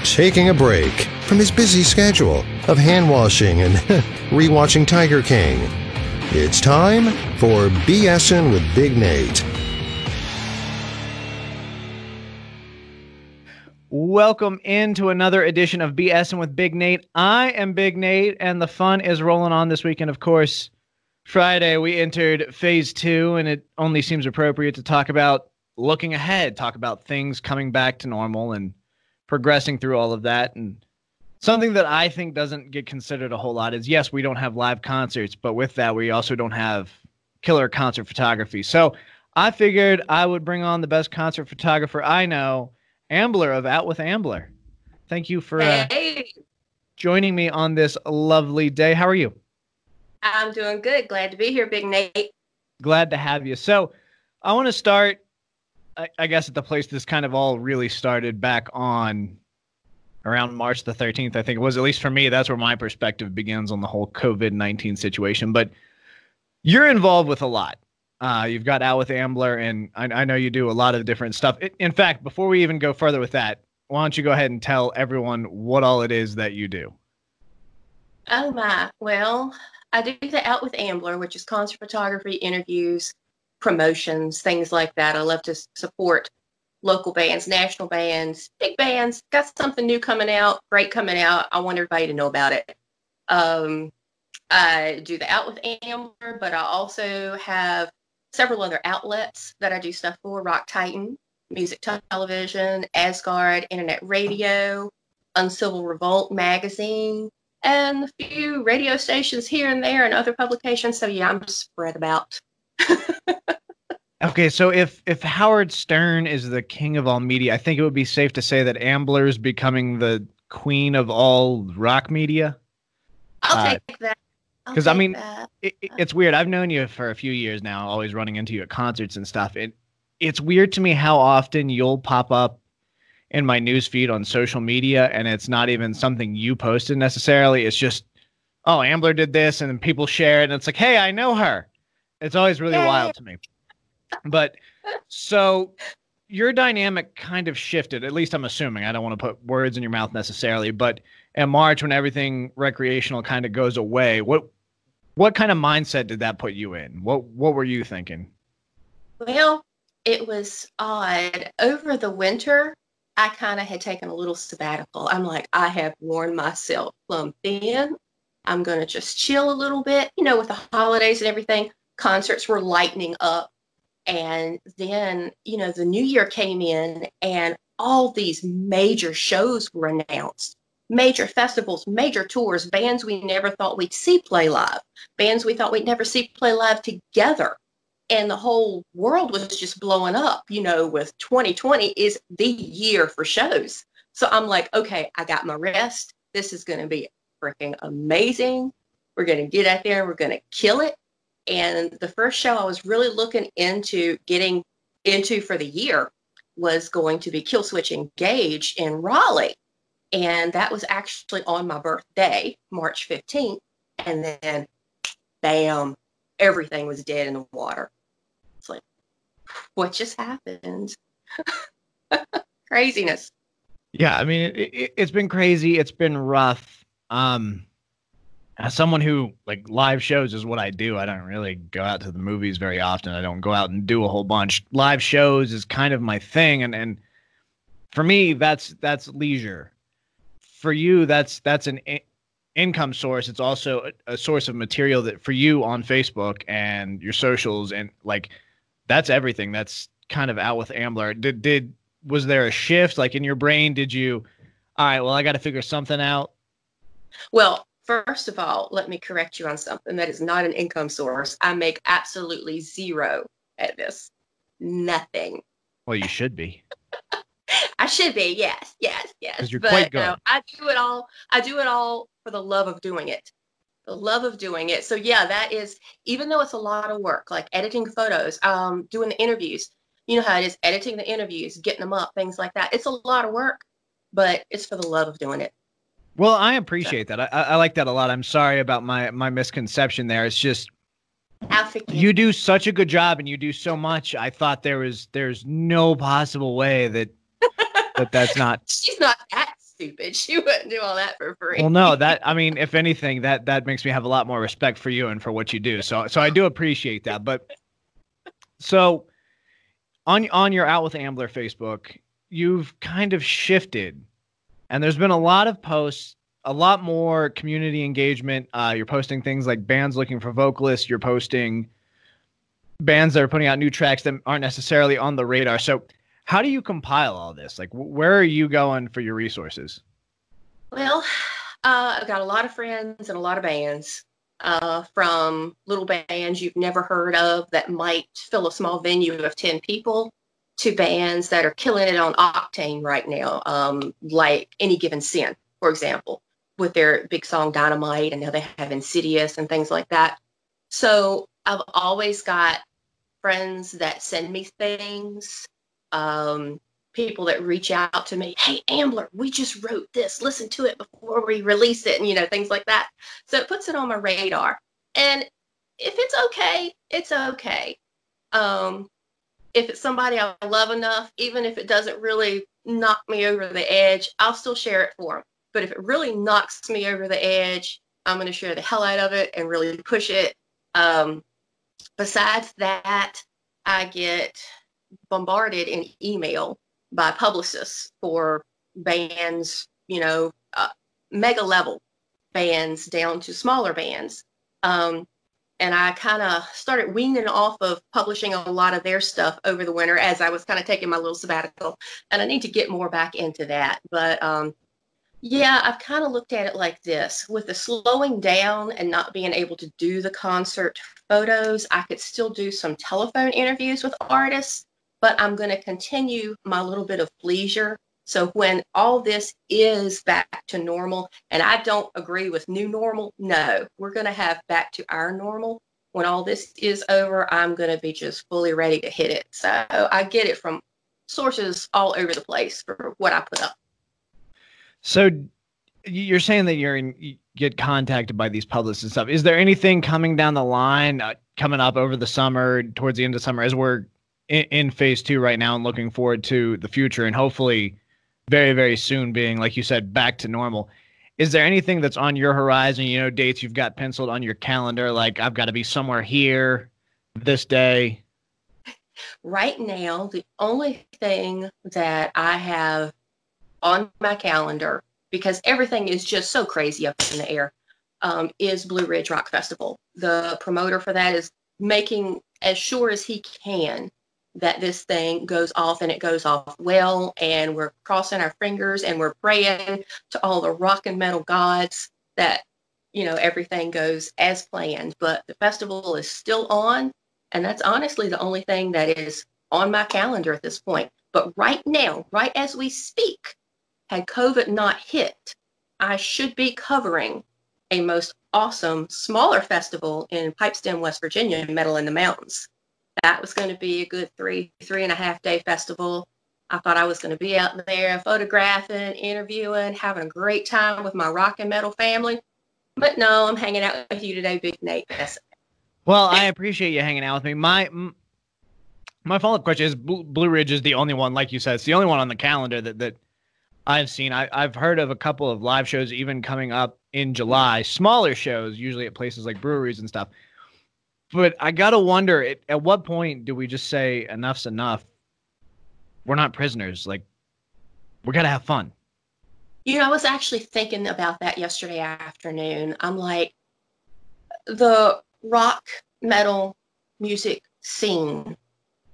Taking a break from his busy schedule of hand-washing and rewatching Tiger King. It's time for BSing with Big Nate. Welcome into another edition of BSing with Big Nate. I am Big Nate, and the fun is rolling on this weekend. Of course, Friday we entered phase 2, and it only seems appropriate to talk about looking ahead, talk about things coming back to normal and progressing through all of that. And something that I think doesn't get considered a whole lot is, yes, we don't have live concerts, but with that, we also don't have killer concert photography. So I figured I would bring on the best concert photographer I know, Ambler of Out with Ambler. Thank you for joining me on this lovely day. How are you? I'm doing good. Glad to be here, Big Nate. Glad to have you. So I want to start, I guess, at the place this kind of all really started back on around March the 13th, I think it was. At least for me, that's where my perspective begins on the whole COVID-19 situation. But you're involved with a lot. You've got Out with Ambler, and I know you do a lot of different stuff. In fact, before we even go further with that, why don't you go ahead and tell everyone what all it is that you do? Oh, my. Well, I do the Out with Ambler, which is concert photography, interviews, promotions, things like that. I love to support local bands, national bands, big bands. Got something new coming out, great coming out. I want everybody to know about it. I do the Out with Ambler, but I also have several other outlets that I do stuff for: Rock Titan, Music Television, Asgard, Internet Radio, Uncivil Revolt magazine, and a few radio stations here and there and other publications. So yeah, I'm spread about. Okay, so if Howard Stern is the king of all media, I think it would be safe to say that Ambler's becoming the queen of all rock media. I'll take that. Because, I mean, it's weird. I've known you for a few years now, always running into you at concerts and stuff. It's weird to me how often you'll pop up in my newsfeed on social media, and it's not even something you posted necessarily. It's just, oh, Ambler did this, and then people share it, and it's like, hey, I know her. It's always really wild to me. But so your dynamic kind of shifted, at least I'm assuming. I don't want to put words in your mouth necessarily, but in March, when everything recreational kind of goes away, what kind of mindset did that put you in? What were you thinking? Well, it was odd. Over the winter, I kind of had taken a little sabbatical. I'm like, I have worn myself plumb thin. I'm going to just chill a little bit. You know, with the holidays and everything, concerts were lightening up. And then, you know, the new year came in and all these major shows were announced. Major festivals, major tours, bands we never thought we'd see play live, bands we thought we'd never see play live together. And the whole world was just blowing up, you know, with 2020 is the year for shows. So I'm like, okay, I got my rest. This is going to be freaking amazing. We're going to get out there and we're going to kill it. And the first show I was really looking into getting into for the year was going to be Killswitch Engage in Raleigh. And that was actually on my birthday, March 15th. And then, bam, everything was dead in the water. It's like, what just happened? Craziness. Yeah, I mean, it's been crazy. It's been rough. As someone who, like, live shows is what I do. I don't really go out to the movies very often. I don't go out and do a whole bunch. Live shows is kind of my thing. And for me, that's leisure. For you, that's an income source. It's also a source of material that for you on Facebook and your socials, and like, that's everything. That's kind of Out with Ambler. Was there a shift, like, in your brain? Did you, all right, well, I got to figure something out? Well, first of all, let me correct you on something. That is not an income source. I make absolutely zero at this. Nothing. Well, you should be. I should be, yes. Because you're quite good. I do it all for the love of doing it. The love of doing it. So yeah, that is, even though it's a lot of work, like editing photos, doing the interviews, you know how it is, editing the interviews, getting them up, things like that. It's a lot of work, but it's for the love of doing it. Well, I appreciate that. I like that a lot. I'm sorry about my misconception there. It's just, I forget. You do such a good job, and you do so much. I thought there's no possible way that's not. She's not that stupid. She wouldn't do all that for free. Well, no, I mean, if anything, that makes me have a lot more respect for you and for what you do. So I do appreciate that. But so on your Out with Ambler Facebook, you've kind of shifted, and there's been a lot of posts, a lot more community engagement. You're posting things like bands looking for vocalists. You're posting bands that are putting out new tracks that aren't necessarily on the radar. So how do you compile all this? Like, where are you going for your resources? Well, I've got a lot of friends and a lot of bands, from little bands you've never heard of that might fill a small venue of 10 people to bands that are killing it on Octane right now, like Any Given Sin, for example, with their big song Dynamite, and now they have Insidious and things like that. So I've always got friends that send me things, people that reach out to me. Hey, Ambler, we just wrote this. Listen to it before we release it, and things like that. So it puts it on my radar. And if it's okay, it's okay. If it's somebody I love enough, even if it doesn't really knock me over the edge, I'll still share it for them. But if it really knocks me over the edge, I'm going to share the hell out of it and really push it. Besides that, I get bombarded in email by publicists for bands, mega level bands down to smaller bands. And I kind of started weaning off of publishing a lot of their stuff over the winter as I was kind of taking my little sabbatical. And I need to get more back into that. But yeah, I've kind of looked at it like this. With the slowing down and not being able to do the concert photos, I could still do some telephone interviews with artists, but I'm going to continue my little bit of leisure. So when all this is back to normal, and I don't agree with new normal, no, we're going to have back to our normal. When all this is over, I'm going to be just fully ready to hit it. So I get it from sources all over the place for what I put up. So you're saying that you get contacted by these publicists and stuff. Is there anything coming down the line, coming up over the summer, towards the end of summer, as we're in phase 2 right now and looking forward to the future and hopefully very, very soon being, like you said, back to normal? Is there anything that's on your horizon, dates you've got penciled on your calendar, like I've got to be somewhere here this day? Right now, the only thing that I have on my calendar, because everything is just so crazy up in the air, is Blue Ridge Rock Festival. The promoter for that is making as sure as he can that this thing goes off, and it goes off well, and we're crossing our fingers and we're praying to all the rock and metal gods that everything goes as planned. But the festival is still on, and that's honestly the only thing that is on my calendar at this point. But right now, right as we speak, had COVID not hit, I should be covering a most awesome smaller festival in Pipestem, West Virginia, Metal in the Mountains. That was going to be a good 3.5 day festival. I thought I was going to be out there photographing, interviewing, having a great time with my rock and metal family. But no, I'm hanging out with you today, Big Nate. Well, I appreciate you hanging out with me. My follow-up question is, Blue Ridge is the only one, like you said, it's the only one on the calendar that I've seen. I've heard of a couple of live shows even coming up in July, smaller shows, usually at places like breweries and stuff. But I got to wonder, at what point do we just say enough's enough? We're not prisoners. Like, we got to have fun. I was actually thinking about that yesterday afternoon. I'm like, the rock metal music scene,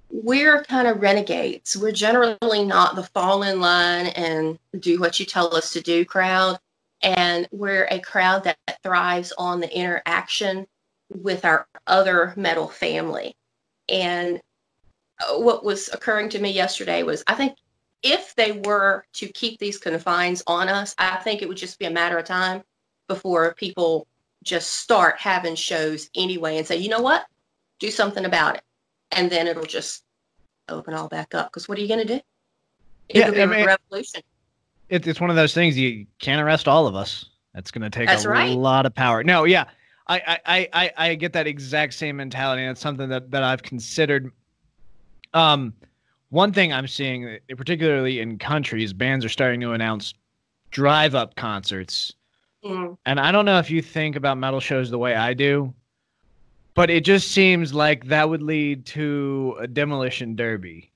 we're kind of renegades. We're generally not the fall in line and do what you tell us to do crowd. And we're a crowd that thrives on the interaction with our other metal family. And what was occurring to me yesterday was, I think if they were to keep these confines on us, I think it would just be a matter of time before people just start having shows anyway and say, you know what, do something about it. And then it'll just open all back up. Because what are you going to do? It'll be a revolution. It's one of those things, you can't arrest all of us. That's going to take a lot of power. No, yeah. I get that exact same mentality, and it's something that I've considered. One thing I'm seeing, particularly in countries, bands are starting to announce drive-up concerts. And I don't know if you think about metal shows the way I do, but it just seems like that would lead to a demolition derby.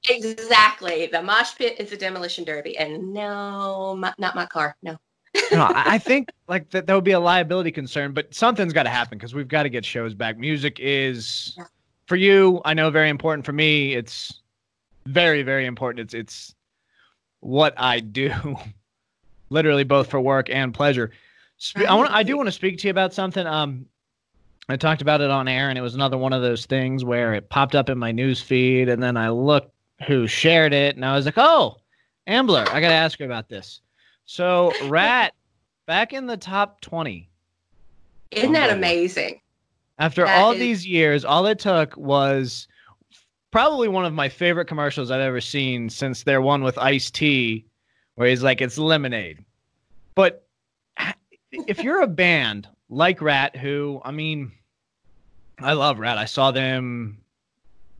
Exactly. The mosh pit is a demolition derby, and no, not my car. No. No, I think like that would be a liability concern, but something's got to happen because we've got to get shows back. Music is, for you, I know, very important. For me, it's very, very important. It's what I do, literally both for work and pleasure. I do want to speak to you about something. I talked about it on air, and it was another one of those things where it popped up in my news feed, and then I looked who shared it, and I was like, oh, Ambler, I got to ask you about this. So, Rat, back in the top 20. Isn't that amazing? After all these years, all it took was probably one of my favorite commercials I've ever seen since their one with Ice-T, where he's like, it's lemonade. But if you're a band like Rat, who, I mean, I love Rat. I saw them,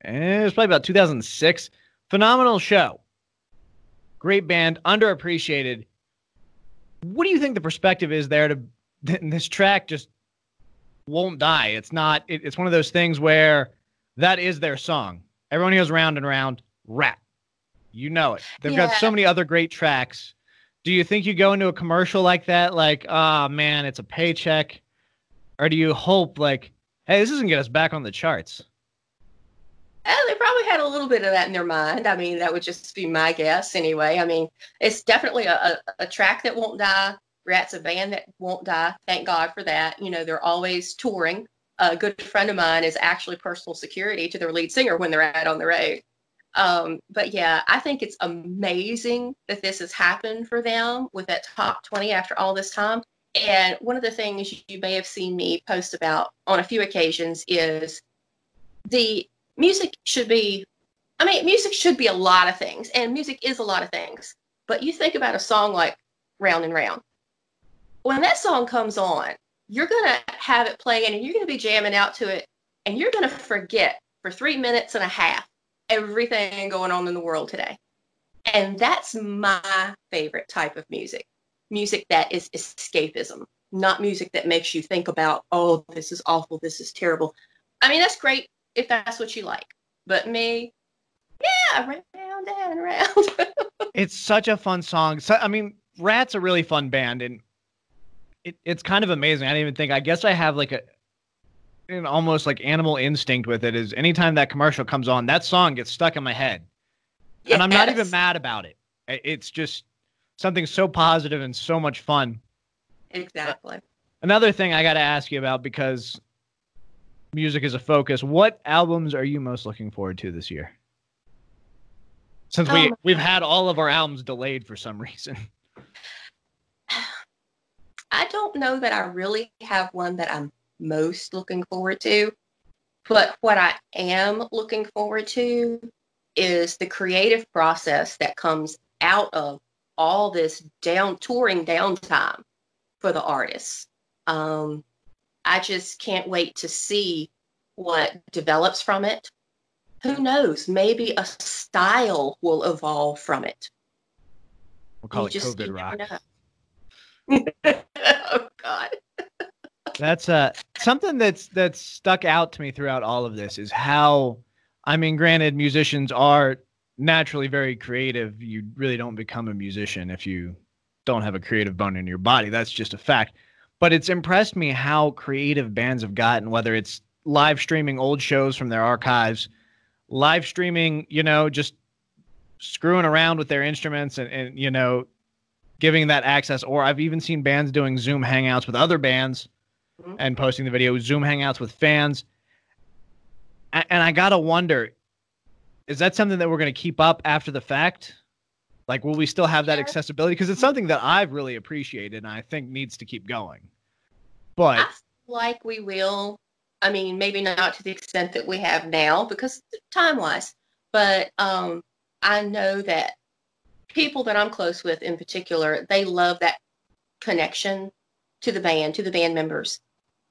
it was probably about 2006. Phenomenal show. Great band, underappreciated. What do you think the perspective is there to this track just won't die? It's not, it's one of those things where that is their song. Everyone hears Round and Round, Rat. You know it. They've got so many other great tracks. Do you think you go into a commercial like that, like, oh man, it's a paycheck? Or do you hope like, hey, this doesn't get us back on the charts? They probably had a little bit of that in their mind. I mean, that would just be my guess anyway. I mean, it's definitely a track that won't die. Rat's a band that won't die. Thank God for that. You know, they're always touring. A good friend of mine is actually personal security to their lead singer when they're out on the road. But yeah, I think it's amazing that this has happened for them with that top 20 after all this time. And one of the things you may have seen me post about on a few occasions is the music should be, I mean, music should be a lot of things, and music is a lot of things. But you think about a song like Round and Round. When that song comes on, you're going to have it playing, and you're going to be jamming out to it, and you're going to forget for 3 minutes and a half everything going on in the world today. And that's my favorite type of music. Music that is escapism, not music that makes you think about, oh, this is awful, this is terrible. I mean, that's great if that's what you like. But me, yeah, round and round. It's such a fun song. So, I mean, Rat's a really fun band, and it's kind of amazing. I didn't even think, I guess I have like an almost like animal instinct with it, is anytime that commercial comes on, that song gets stuck in my head. Yes. And I'm not even mad about it. It's just something so positive and so much fun. Exactly. Another thing I got to ask you about, because music is a focus. What albums are you most looking forward to this year? Since we've had all of our albums delayed for some reason. I don't know that I really have one that I'm most looking forward to, but what I am looking forward to is the creative process that comes out of all this touring downtime for the artists. I just can't wait to see what develops from it. Who knows? Maybe a style will evolve from it. We'll call it COVID rock. Oh God. That's something that's stuck out to me throughout all of this is how, I mean, granted, musicians are naturally very creative. You really don't become a musician if you don't have a creative bone in your body. That's just a fact. But it's impressed me how creative bands have gotten, whether it's live streaming old shows from their archives, live streaming, you know, just screwing around with their instruments and you know, giving that access. Or I've even seen bands doing Zoom hangouts with other bands and posting the video, Zoom hangouts with fans. And I got to wonder, is that something that we're going to keep up after the fact? Like, will we still have that accessibility? Because it's something that I've really appreciated and I think needs to keep going. But I feel like we will. I mean, maybe not to the extent that we have now because time-wise, but I know that people that I'm close with in particular, they love that connection to the band members.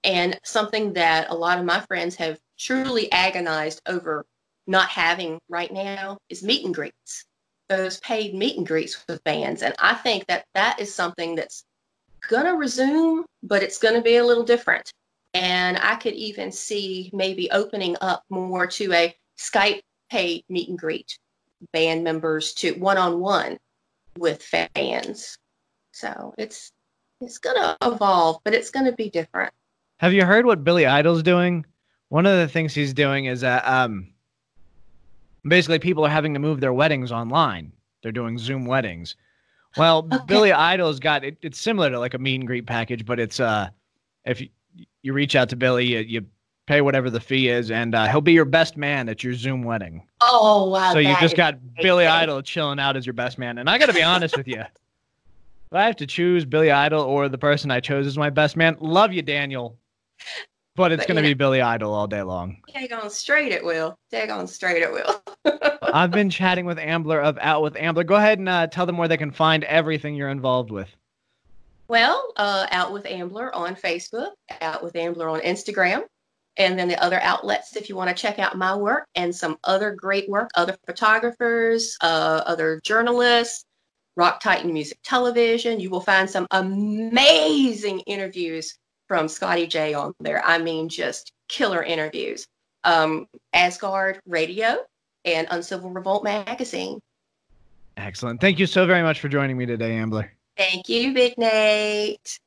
And something that a lot of my friends have truly agonized over not having right now is meet and greets. Those paid meet and greets with bands. And I think that that is something that's going to resume, but it's going to be a little different. And I could even see maybe opening up more to a Skype paid meet and greet, band members to one-on-one with fans. So it's going to evolve, but it's going to be different. Have you heard what Billy Idol's doing? One of the things he's doing is that basically people are having to move their weddings online. They're doing Zoom weddings. Well, okay. Billy Idol's got it. It's similar to like a meet and greet package, but it's if you reach out to Billy, you pay whatever the fee is, and he'll be your best man at your Zoom wedding. Oh, wow. So you just got Billy Idol chilling out as your best man. And I got to be honest with you. If I have to choose Billy Idol or the person I chose as my best man, love you, Daniel. But it's going to be Billy Idol all day long. Daggone straight it will. Daggone straight it will. I've been chatting with Ambler of Out with Ambler. Go ahead and tell them where they can find everything you're involved with. Well, Out with Ambler on Facebook, Out with Ambler on Instagram, and then the other outlets if you want to check out my work and some other great work, other photographers, other journalists, Rock Titan Music Television. You will find some amazing interviews from Scotty J on there. I mean, just killer interviews. Asgard Radio and Uncivil Revolt Magazine. Excellent. Thank you so very much for joining me today, Ambler. Thank you, Big Nate.